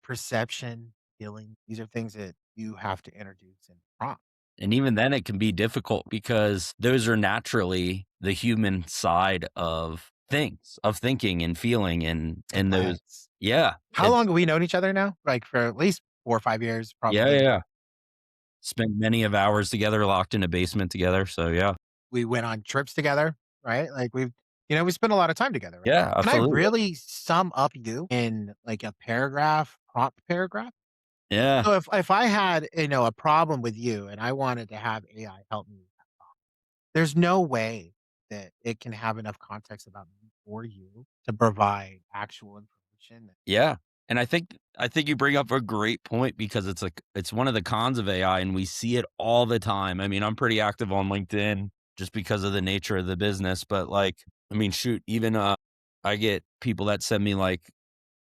perception, feeling, these are things that you have to introduce and prompt. And even then it can be difficult because those are naturally the human side of things, of thinking and feeling and those. Depends. Yeah. How long have we known each other now? Like for at least 4 or 5 years, Yeah, yeah, probably. yeah. Spent many of hours together locked in a basement together, so yeah. We went on trips together, right? Like we spent a lot of time together, right? Yeah, Can I absolutely. really sum up you in like a paragraph, prompt paragraph? Yeah, So if I had, a problem with you and I wanted to have AI help me, there's no way that it can have enough context about me or you to provide actual information. yeah, and I think you bring up a great point because it's like it's one of the cons of AI, and we see it all the time. I mean, I'm pretty active on LinkedIn just because of the nature of the business, but, like, I mean, shoot, even, I get people that send me, like,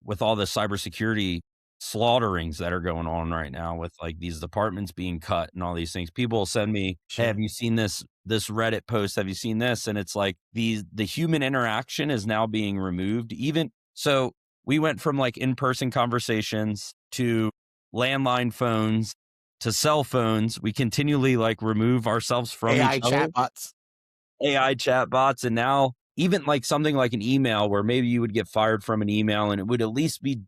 with all the cybersecurity slaughterings that are going on right now with like these departments being cut and all these things. People will send me, "Hey, have Shit. you seen this Reddit post? Have you seen this?" And it's like the human interaction is now being removed. Even so, we went from like in-person conversations to landline phones to cell phones. We continually like remove ourselves from each AI other. chatbots. AI chatbots, and now even like something like an email where maybe you would get fired from an email and it would at least be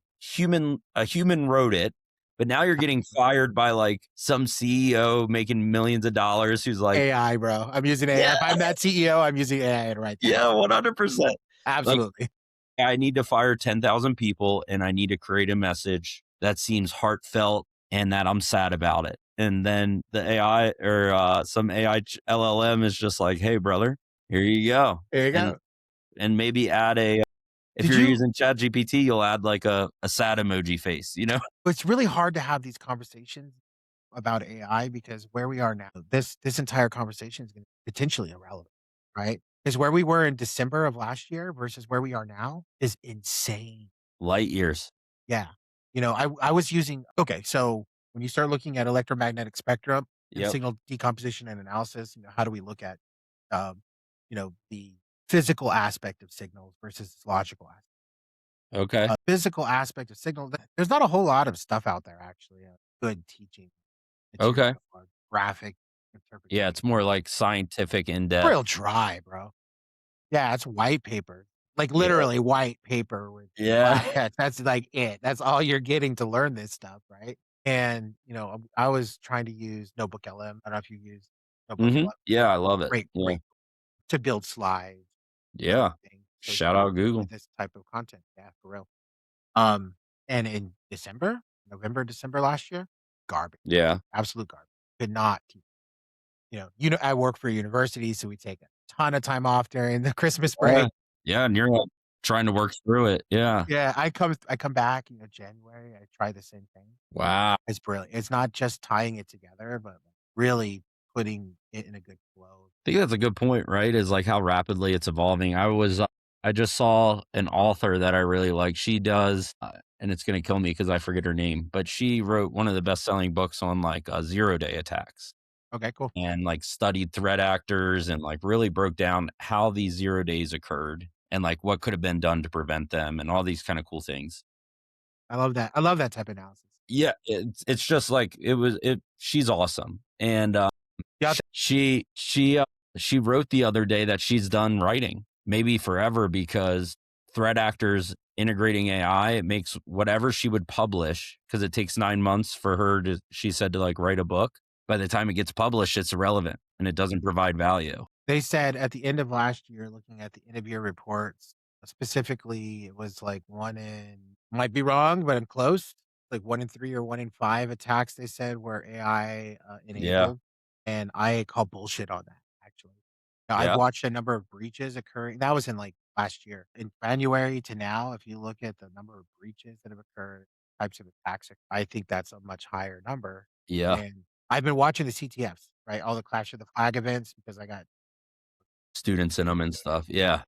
a human wrote it, but now you're getting fired by like some CEO making millions of dollars who's like, AI, bro. I'm using AI. "Yeah, If I'm that CEO, I'm using AI to write that. yeah, 100%." Like, Absolutely. I need to fire 10,000 people and I need to create a message that seems heartfelt and that I'm sad about it. And then the AI or some AI LLM is just like, "Hey, brother, here you go." There you And go. maybe add a if Did you're you using ChatGPT, you'll add like a sad emoji face, you know? It's really hard to have these conversations about AI because where we are now, this entire conversation is gonna be potentially irrelevant, right? Because where we were in December of last year versus where we are now is insane. Light years. Yeah. I was using okay, so when you start looking at electromagnetic spectrum and Yep. signal decomposition and analysis, how do we look at, the physical aspect of signals versus its logical aspect? Okay. Physical aspect of signal, there's not a whole lot of stuff out there actually, good teaching material Okay. or graphic Yeah, interpretation. it's more like scientific in depth. Real dry, bro. Yeah, it's white paper. Like, Yeah. literally white paper with Yeah. black text. That's, like, it. That's all you're getting to learn this stuff, right? And, I was trying to use Notebook LM. I don't know if you use Notebook Mhm. LM. Yeah, I love it. Great, Yeah. great to build slides and Yeah. everything Shout associated out with Google. this type of content. Yeah, for real. Um, and in November, December last year, garbage, Yeah. absolute garbage. Could not keep I work for a university, so we take a ton of time off during the Christmas Yeah. break. Yeah, and you're, like, trying to work through it. Yeah. Yeah, I come back, January, I try the same thing. Wow. It's brilliant. It's not just tying it together, but like, really putting it in a good flow. I think that's a good point, right? Is like how rapidly it's evolving. I just saw an author that I really like. She does, and it's going to kill me because I forget her name, but she wrote one of the best selling books on like 0 day attacks Okay, cool. and like studied threat actors and like really broke down how these 0 days occurred and like what could have been done to prevent them and all these kind of cool things. I love that. I love that type of analysis. Yeah, it's just like she's awesome. And Yeah, she wrote the other day that she's done writing, maybe forever, because threat actors integrating AI, it makes whatever she would publish, because it takes 9 months for her to, she said, to like write a book. By the time it gets published, it's irrelevant and it doesn't provide value. they said at the end of last year, looking at the end of year reports, specifically, it was like one in might be wrong, but I'm close. Like 1 in 3 or 1 in 5 attacks they said were AI, Yeah. enabled, and I call bullshit on that, actually. Now, I've Yeah. watched a number of breaches occurring that was in, like, last year. In January to now, if you look at the number of breaches that have occurred, types of attacks, I think that's a much higher number. Yeah. And I've been watching the CTFs, right? All the Clash of the Flag events because I got Students in them and stuff. Yeah.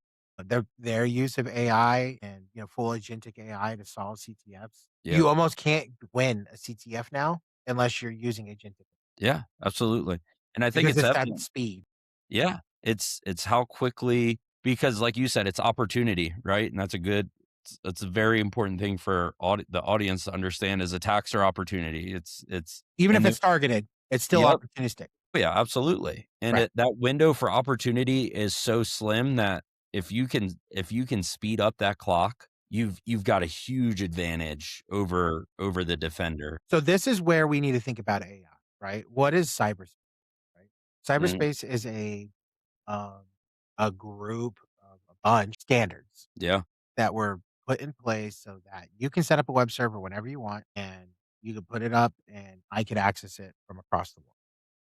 their use of AI and, full agentic AI to solve CTFs. Yep. You almost can't win a CTF now unless you're using agentic Yeah, absolutely. And I think because it's it's that evident. speed. Yeah. It's how quickly, because like you said, it's opportunity, right? And that's a very important thing for the audience to understand is attacks are opportunity. It's Even if and it's targeted, it's still yep. opportunistic. Yeah, absolutely. And Right. that window for opportunity is so slim that if you can speed up that clock, you've got a huge advantage over the defender. So this is where we need to think about AI, right? What is cyberspace, right? Mhm. Cyberspace is um, a group of a bunch of standards Yeah. that were put in place so that you can set up a web server whenever you want and you can put it up and I could access it from across the world.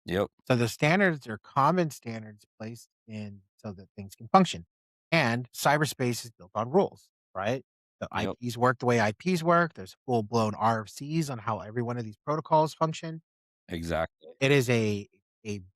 Yep. So the standards are common standards placed in so that things can function. And cyberspace is built on rules, right? The Yep. IPs work the way IPs work. There's full blown RFCs on how every one of these protocols function. Exactly. It is a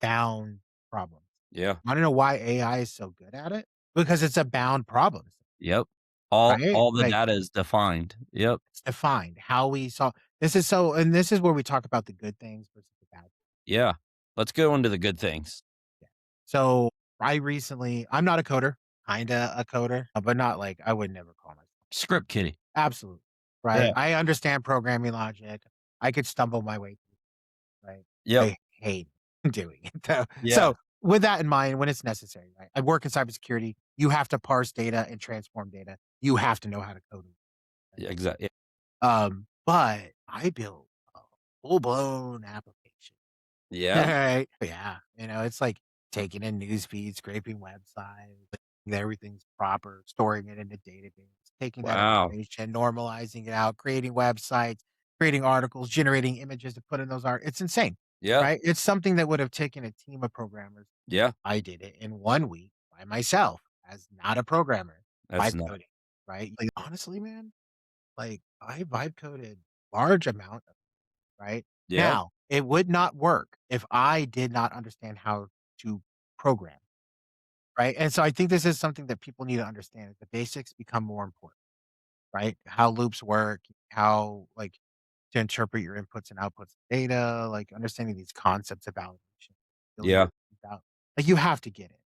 bound problem. Yeah. I don't know why AI is so good at it because it's a bound problem, Yep. right? All the Like data is defined. Yep. it's defined how we saw this is so, and this is where we talk about the good things versus the bad. Yeah. Let's go into the good things. Yeah. So I'm not a coder, kinda a coder, but not like I would never call myself. Script kiddie. Absolutely. Right. Yeah. I understand programming logic. I could stumble my way through, right? Yep. I hate doing it though. Yeah. So with that in mind, when it's necessary, right? I work in cybersecurity. You have to parse data and transform data. You have to know how to code it. Yeah, exactly. But I built a full blown application. Yeah. Right. Yeah. It's like taking in news feeds, scraping websites, that everything's proper, storing it in a database, taking that Wow. information, normalizing it out, creating websites, creating articles, generating images to put in those art. It's insane. Yeah. Right. It's something that would have taken a team of programmers. Yeah. I did it in 1 week by myself as not a programmer, That's vibe not. coding. Right. Like, honestly, man, like I vibe coded large amount right? Yeah. Now, it would not work if I did not understand how to program, right? And so I think this is something that people need to understand. The basics become more important, right? How loops work, how like to interpret your inputs and outputs of data, like understanding these concepts of validation, building Yeah. things out. Like you have to get it.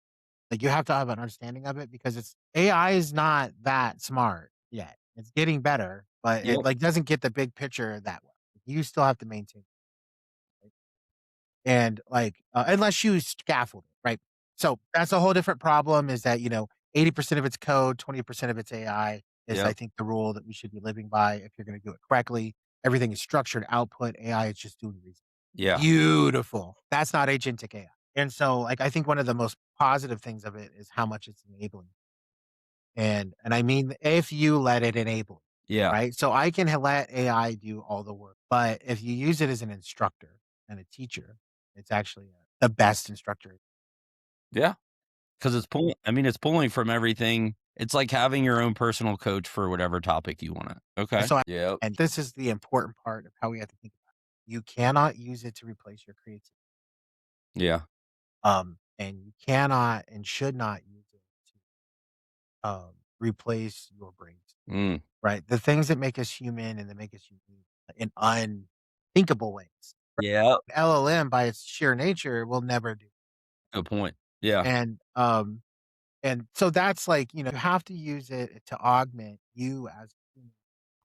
Like you have to have an understanding of it because it's AI is not that smart yet. It's getting better, but it Yep. like doesn't get the big picture that well. You still have to maintain. And, like, unless you scaffold it, right? So, that's a whole different problem is that, 80% of it's code, 20% of it's AI is, I Yep. think, the rule that we should be living by if you're gonna do it correctly. Everything is structured output, AI is just doing reason. Yeah. Beautiful. That's not agentic AI. And so, like, I think one of the most positive things of it is how much it's enabling. And I mean, if you let it enable it, Yeah. right? So I can let AI do all the work, but if you use it as an instructor and a teacher, it's actually the best instructor. Yeah. 'Cause it's pulling from everything. It's like having your own personal coach for whatever topic you wanna. And Okay. so, Yep. and this is the important part of how we have to think about it. You cannot use it to replace your creativity. Yeah. And you cannot and should not use it to replace your brains, Mm. right? The things that make us human and that make us unique in unthinkable ways. Yep. LLM by its sheer nature will never do. Good point. Yeah. And, and so that's like, you have to use it to augment you as a human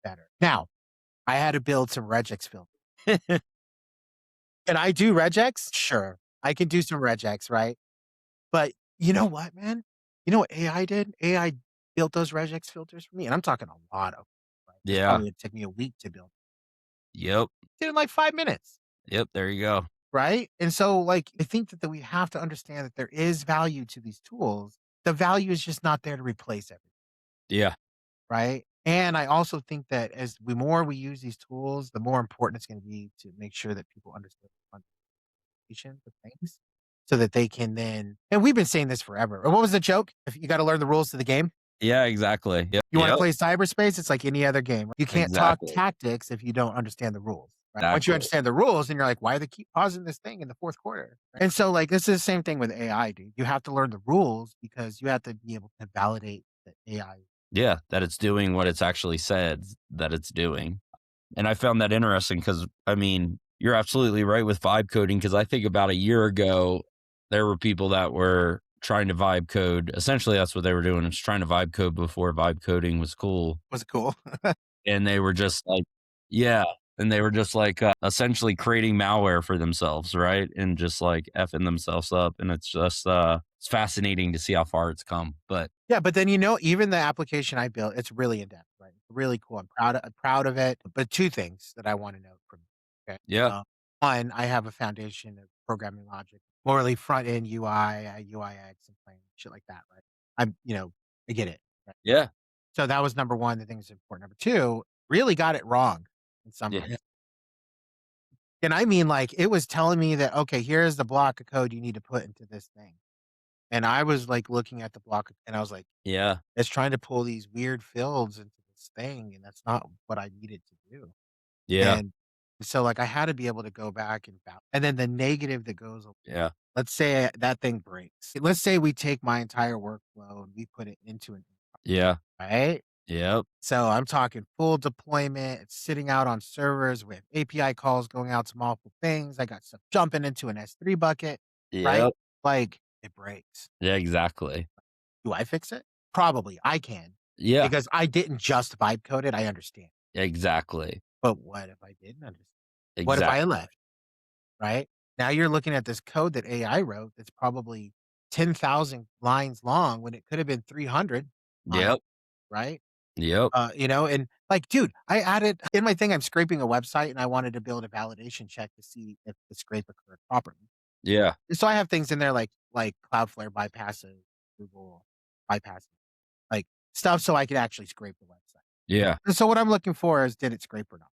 better. Now, I had to build some regex filters. Can I do regex? Sure. I can do some regex, right? But you know what, man? You know what AI did? AI built those regex filters for me, and I'm talking a lot of, right? This Yeah. probably would take me a week to build. Yep. Did it in like 5 minutes. Yep, there you go. Right? And so, like, I think that we have to understand that there is value to these tools. The value is just not there to replace everything, Yeah. right? And I also think that as we more we use these tools, the more important it's going to be to make sure that people understand the foundation of things so that they can then, and we've been saying this forever. Or what was the joke? If you got to learn the rules to the game. Yeah, exactly. Yep, You wanna yep, play cyberspace, it's like any other game. You can't talk exactly, tactics if you don't understand the rules, right? Once you exactly. understand the rules, then you're like, "Why do they keep pausing this thing in the 4th quarter?" And so, like, this is the same thing with AI, dude. You have to learn the rules because you have to be able to validate that AI. Yeah, that it's doing what it's actually said that it's doing. And I found that interesting because, I mean, you're absolutely right with vibe coding. Because I think about a year ago, there were people that were trying to vibe code. Essentially, that's what they were doing, was trying to vibe code before vibe coding was cool, Was it cool? and they were just like yeah, and they were just, like, essentially creating malware for themselves, right? And just, like, effing themselves up, and it's just, it's fascinating to see how far it's come, but Yeah, but then, even the application I built, it's really in depth, right? It's really cool. I'm proud of it. But 2 things that I wanna note from it, okay? yeah, 1, I have a foundation of programming logic, morally front end UI, UIX and playing shit like that, right? I get it, right? yeah, So that was number 1, the thing that's important. Number 2, really got it wrong in yeah, summary. And I mean, like, it was telling me that, "Okay, here's the block of code you need to put into this thing." And I was, like, looking at the block and I was like, yeah, it's trying to pull these weird fields into this thing, and that's not what I needed to do. yeah, And so, like, I had to be able to go back and then the negative that goes yeah, let's say that thing breaks. Let's say we take my entire workflow and we put it into an yeah, right? yep, So I'm talking full deployment, it's sitting out on servers with API calls going out to multiple things. I got stuff jumping into an S3 bucket, right? yep, Like, it breaks. yeah, exactly. Do I fix it? Probably, I can, Yeah, because I didn't just vibe code it, I understand. exactly, But what if I didn't understand? What if I exactly. left, right? Now you're looking at this code that AI wrote that's probably 10,000 lines long when it could have been 300 lines, Yep, right? yep, And like, dude, I added in my thing, I'm scraping a website and I wanted to build a validation check to see if the scrape occurred properly. yeah, So I have things in there like Cloudflare bypasses, Google bypasses, like stuff so I could actually scrape the website. yeah, And so what I'm looking for is did it scrape or not?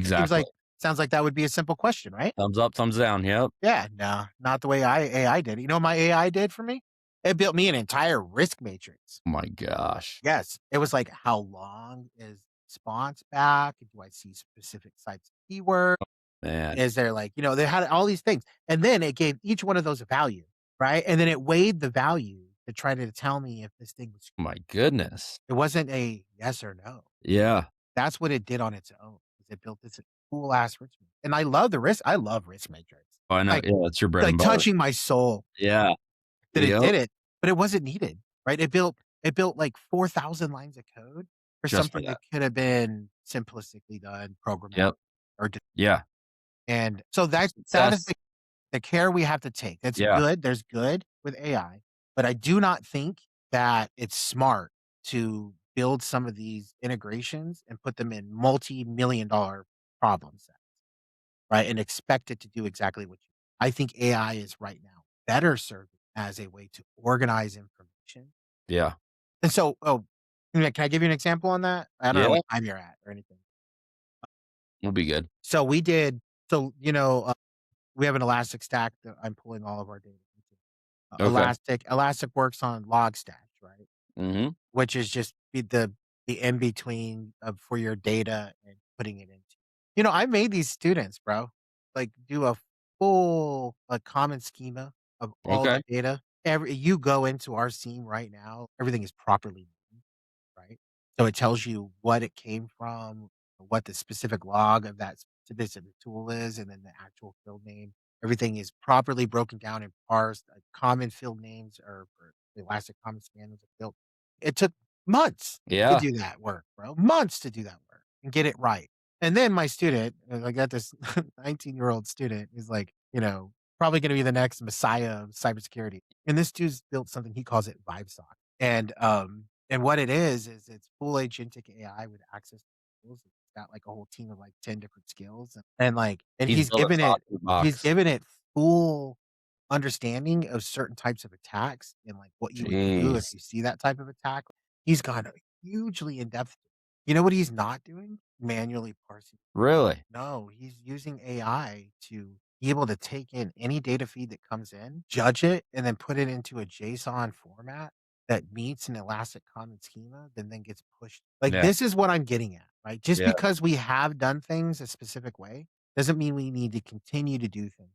It seems exactly. like sounds like that would be a simple question, right? Thumbs up, thumbs down, yep. Yeah, no, not the way AI did it. You know what my AI did for me? It built me an entire risk matrix. Oh my gosh, Yes, it was like, how long is response back? Do I see specific sites of keyword? man, Is there they had all these things, and then it gave each one of those a value, right? And then it weighed the value to try to tell me if this thing was. oh my goodness. It wasn't a yes or no. Yeah, That's what it did on its own, is it built this cool ass risk ma and I love risk matrix. I know, Like yeah, it's your bread like and butter. touching my soul Yeah, that it yep, did it, but it wasn't needed, right? It built like 4,000 lines of code for just for something that. that could have been simplistically done, programmatic, Yep, or d yeah, and so that is success. the care we have to take. That's Yeah, good, there's good with AI, but I do not think that it's smart to build some of these integrations and put them in multi-million dollar problem sets, right? And expect it to do exactly what you I think AI is right now better served as a way to organize information. yeah, And so can I give you an example on that? I don't know yeah, what time you're at or anything. we'll be good. So we did so, we have an Elastic stack that I'm pulling all of our data into. Okay, Elastic works on Logstash, right? mhm, Which is just the in between of for your data and putting it into. I made these students, bro, like do a common schema of all okay, the data. You go into our scene right now, everything is properly named, right? So it tells you what it came from, what the specific log of that specific tool is, and then the actual field name. Everything is properly broken down and parsed. Common field names or the Elastic Common Scan was built. It took months to yeah, do that work, bro. Months to do that work and get it right. And then my student, I got this 19-year-old student who's like, probably going to be the next messiah of cybersecurity. And this dude's built something he calls it VibeSock. And what it is it's full agentic AI with access to skills. It's got like a whole team of like 10 different skills. And he's built a sausage he's box. given it full understanding of certain types of attacks and like what you would do if Jeez, you see that type of attack. He's gone hugely in depth. You know what he's not doing? Manually parsing. really? No, he's using AI to be able to take in any data feed that comes in, judge it, and then put it into a JSON format that meets an elastic common schema, then gets pushed. Like, Yeah. this is what I'm getting at, right? Just Yeah. because we have done things a specific way doesn't mean we need to continue to do things.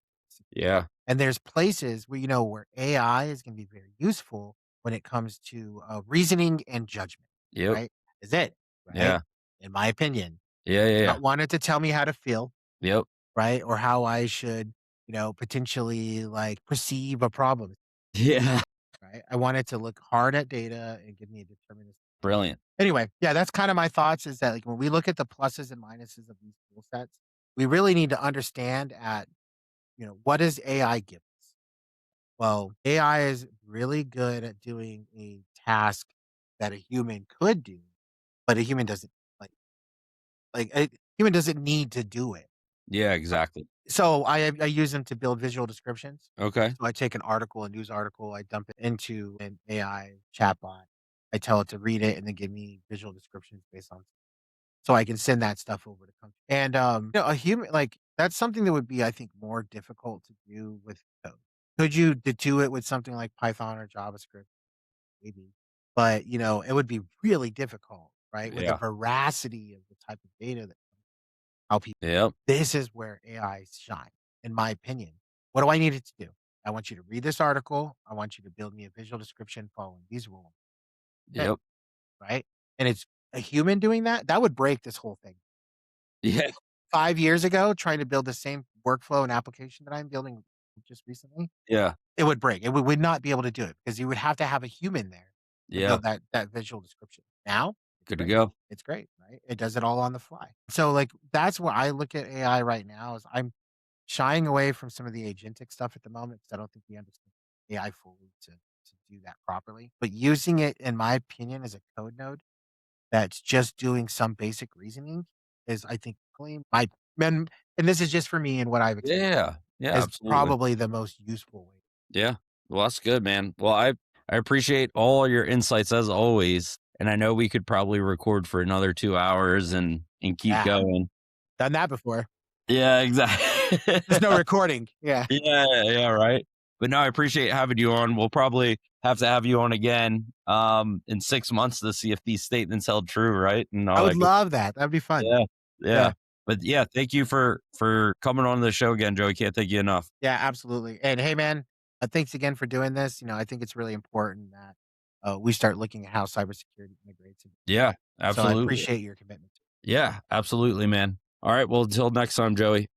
Yeah. And there's places where, where AI is gonna be very useful when it comes to, reasoning and judgment, Yep. right? Is it, right? Yeah. In my opinion. Yeah, yeah, yeah. Not want it to tell me how to feel, Yep. right? Or how I should, potentially, like, perceive a problem, Yeah. right? I want it to look hard at data and give me a deterministic. Brilliant. Anyway, yeah, that's kinda my thoughts is that, like, when we look at the pluses and minuses of these tool sets, we really need to understand what does AI give us? Well, AI is really good at doing a task that a human could do, but a human doesn't like a human doesn't need to do it. Yeah, exactly. So I use them to build visual descriptions. Okay. So I take an article, a news article, I dump it into an AI chatbot. I tell it to read it and then give me visual descriptions based on so I can send that stuff over to company. And a human like that's something that would be, I think, more difficult to do with code. Could you do it with something like Python or JavaScript? Maybe. But it would be really difficult, right? With the Yeah. veracity of the type of data that how people Yep. this is where AI shine, in my opinion. What do I need it to do? I want you to read this article. I want you to build me a visual description following these rules. It, Yep. right? And it's a human doing that, that would break this whole thing. Yeah. 5 years ago, trying to build the same workflow and application that I'm building just recently, Yeah. it would break. We would not be able to do it because you would have to have a human there to Yeah. build that visual description. Now, it's Good to great. go. It's great, right? It does it all on the fly. So, like, that's where I look at AI right now is I'm shying away from some of the agentic stuff at the moment because I don't think we understand AI fully to do that properly. But using it, in my opinion, as a code node that's just doing some basic reasoning is, I think, clean. And this is just for me and what I've experienced Yeah. Yeah, is absolutely. probably the most useful way. Yeah. Well, that's good, man. Well, I appreciate all your insights as always, and I know we could probably record for another 2 hours and keep Yeah, going. done that before. Yeah, exactly. There's no recording. Yeah. Yeah, yeah, right. But no, I appreciate having you on. We'll probably have to have you on again, in 6 months to see if these statements held true, right? And I all would that good. love that. That'd be fun. Yeah, yeah. Yeah. But yeah, thank you for coming on the show again, Joey. Can't thank you enough. Yeah, absolutely. And hey, man, thanks again for doing this. I think it's really important that we start looking at how cybersecurity integrates. Yeah, So I absolutely. appreciate your commitment. Yeah, absolutely, man. All right. Well, until next time, Joey.